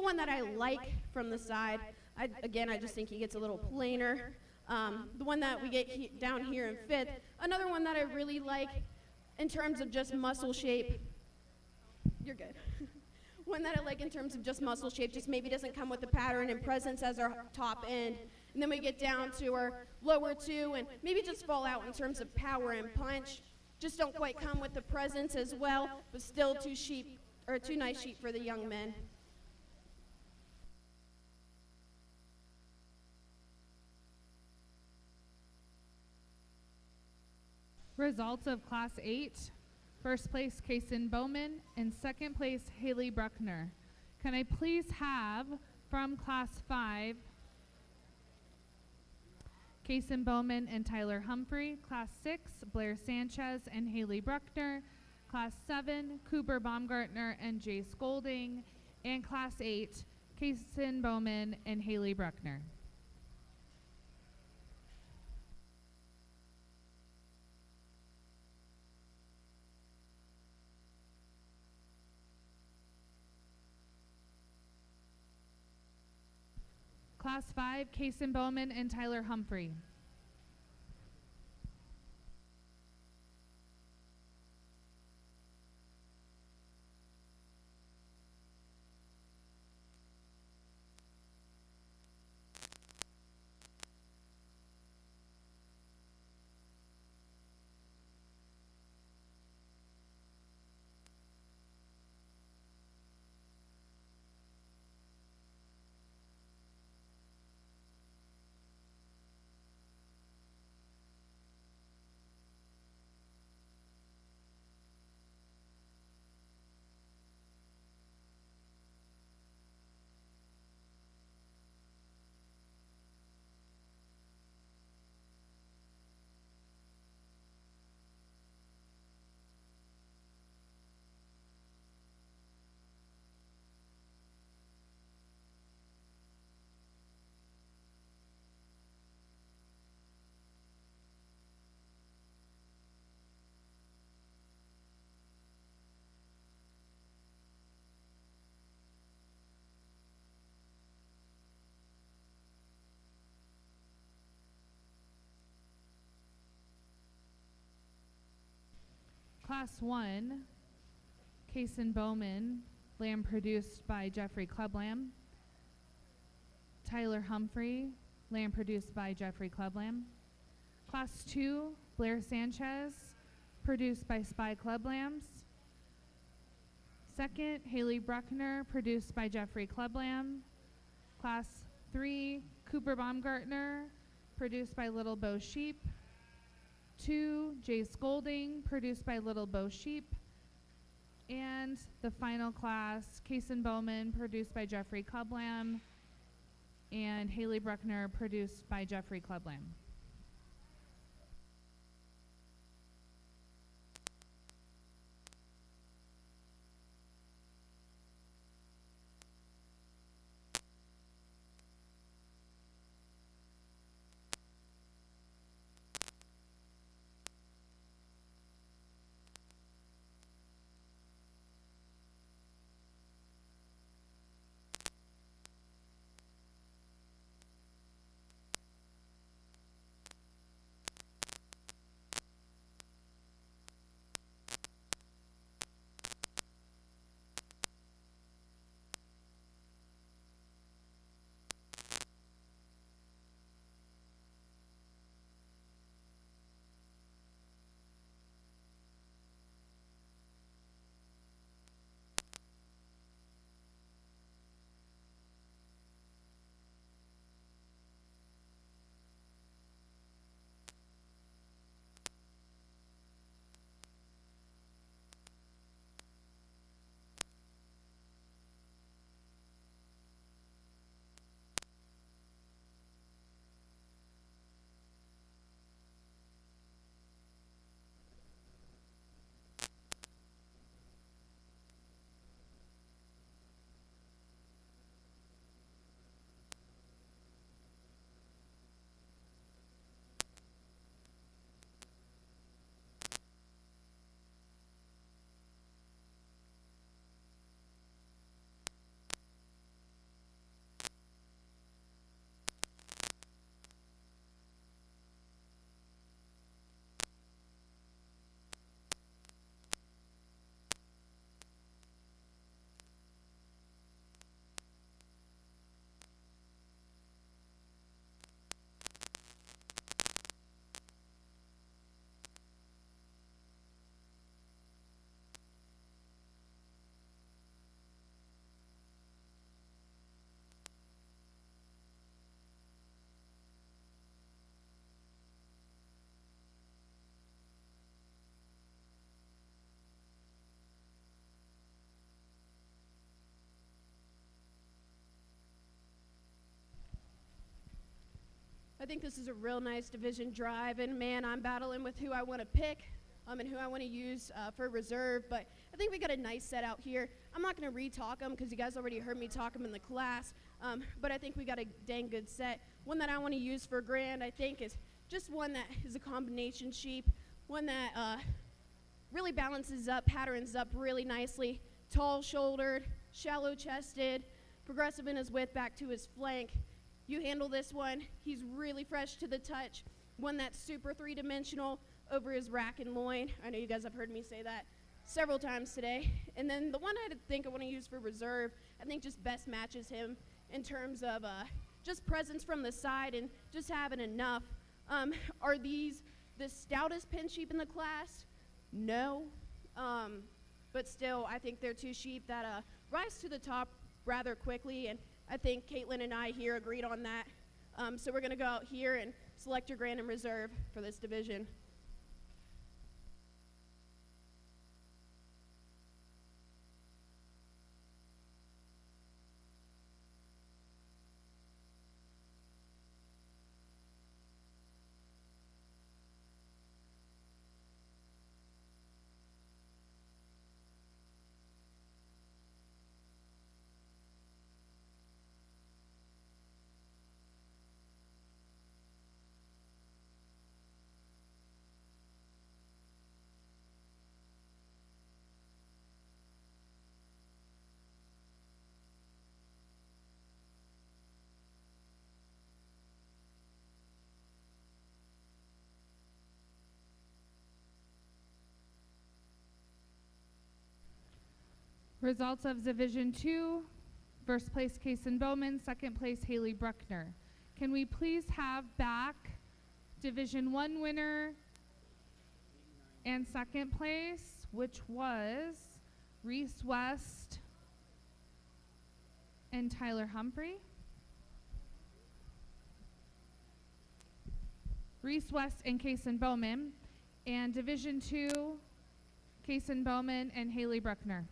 one that I like from the side. I just think he gets a little plainer. The one that we get down here in fifth, another one that I really like in terms of just muscle shape. You're good. One that I like in terms of just muscle shape, just maybe doesn't come with the pattern and presence as our top end. And then we get down to our lower two and maybe just fall out in terms of power and punch. Just don't quite come with the presence as well, but still two nice sheep for the young men. Results of Class 8. First place, Kason Bowman, and second place, Haley Bruckner. Can I please have from Class 5, Kason Bowman and Tyler Humphrey. Class 6, Blair Sanchez and Haley Bruckner. Class 7, Cooper Baumgartner and Jay Scolding. And Class 8, Kason Bowman and Haley Bruckner. Class 5, Kason Bowman and Tyler Humphrey. Class 1, Kason Bowman, lamb produced by Jeffrey Clublam. Tyler Humphrey, lamb produced by Jeffrey Clublam. Class 2, Blair Sanchez, produced by Spy Clublams. Second, Haley Bruckner, produced by Jeffrey Clublam. Class 3, Cooper Baumgartner, produced by Little Bow Sheep. 2, Jay Scolding, produced by Little Bow Sheep. And the final class, Kason Bowman, produced by Jeffrey Clublam, and Haley Bruckner, produced by Jeffrey Clublam. I think this is a real nice division drive, and man, I'm battling with who I want to pick and who I want to use for reserve, but I think we got a nice set out here. I'm not going to re-talk them because you guys already heard me talk them in the class, but I think we got a dang good set. One that I want to use for Grand, I think, is just one that is a combination sheep, one that really balances up, patterns up really nicely, tall-shouldered, shallow-chested, progressive in his width back to his flank. You handle this one, he's really fresh to the touch, one that's super three-dimensional over his rack and loin. I know you guys have heard me say that several times today. And then the one I think I want to use for reserve, I think just best matches him in terms of just presence from the side and just having enough. Are these the stoutest pin sheep in the class? No. But still, I think they're two sheep that rise to the top rather quickly, and I think Caitlin and I here agreed on that. So we're going to go out here and select your Grand and Reserve for this division. Results of Division 2, first place Kason Bowman, second place Haley Bruckner. Can we please have back Division 1 winner and second place, which was Reese West and Tyler Humphrey? Reese West and Kason Bowman. And Division 2, Kason Bowman, and Haley Bruckner.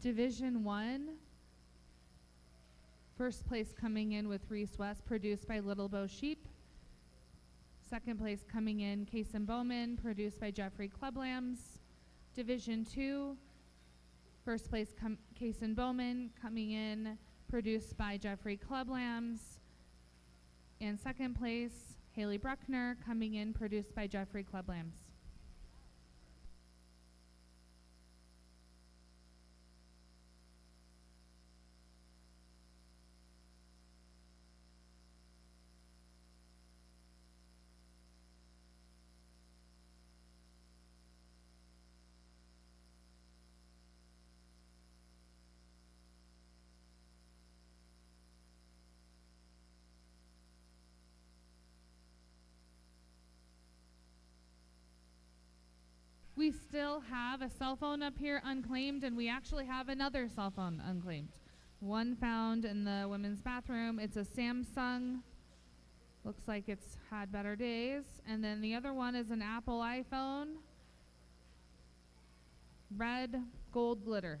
Division 1, first place coming in with Reese West, produced by Little Bow Sheep. Second place coming in, Kason Bowman, produced by Jeffrey Clublambs. Division 2, first place Kason Bowman, coming in, produced by Jeffrey Clublambs. And second place, Haley Bruckner, coming in, produced by Jeffrey Clublambs. We still have a cell phone up here unclaimed, and we actually have another cell phone unclaimed. One found in the women's bathroom. It's a Samsung. Looks like it's had better days. And then the other one is an Apple iPhone. Red gold glitter.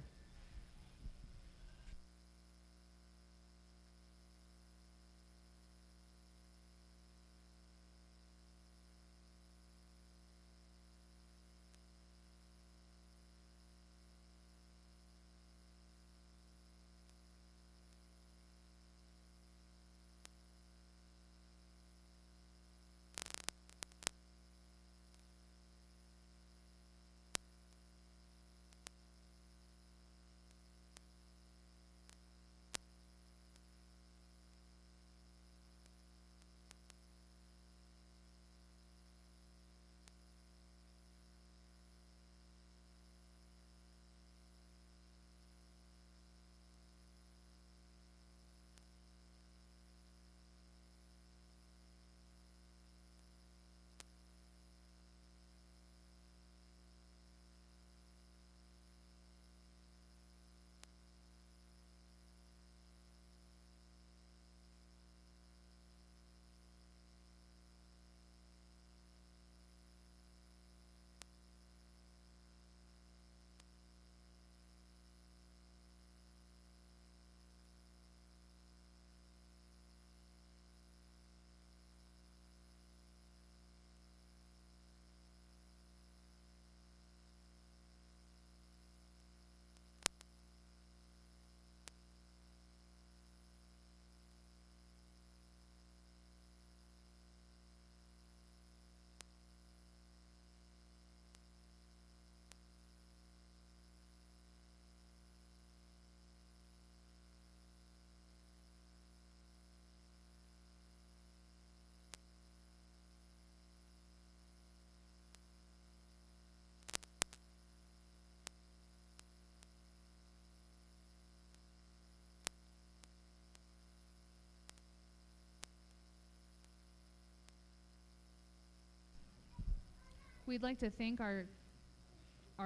We'd like to thank our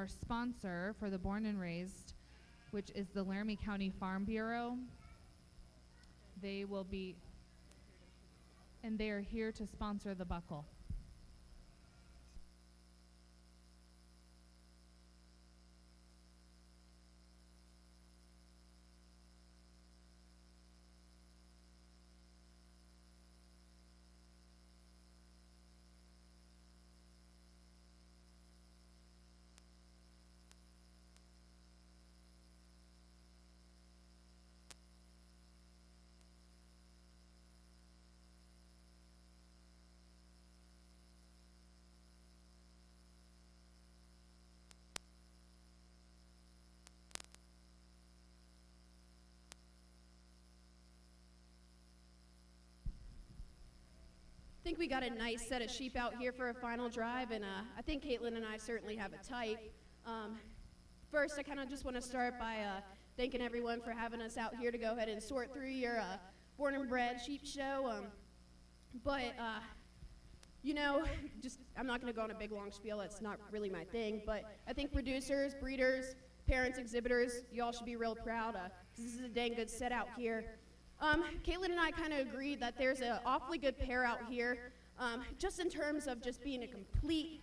sponsor for the Born and Raised, which is the Laramie County Farm Bureau. They will be, and they are here to sponsor the buckle. think we got a nice set of sheep out here for a final drive, and I think Caitlin and I certainly have a type. First, I kind of just want to start by thanking everyone for having us out here to go ahead and sort through your born and bred sheep show. You know, I'm not going to go on a big long spiel. That's not really my thing. But I think producers, breeders, parents, exhibitors, you all should be real proud because this is a dang good set out here. Caitlin and I kind of agreed that there's an awfully good pair out here, just in terms of just being a complete,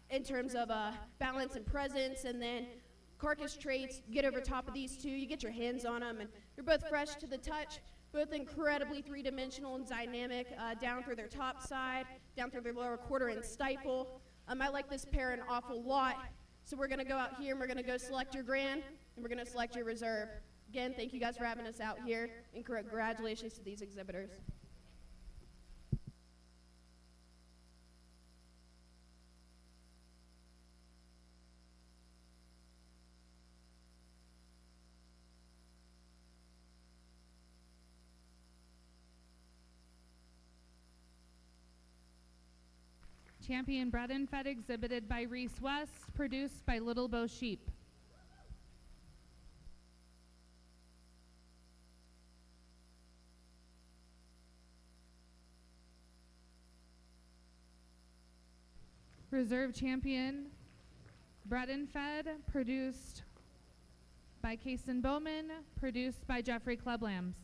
in terms of balance and presence, and then carcass traits. You get over top of these two, you get your hands on them, and they're both fresh to the touch, both incredibly three-dimensional and dynamic, down through their top side, down through their lower quarter and stifle. I like this pair an awful lot, so we're going to go out here and we're going to go select your grand, and we're going to select your reserve. Again, thank you guys for having us out here, and congratulations to these exhibitors. Champion bred and fed exhibited by Reese West, produced by Little Bow Sheep. Reserve champion bred and fed, produced by Kason Bowman, produced by Jeffrey Club Lambs.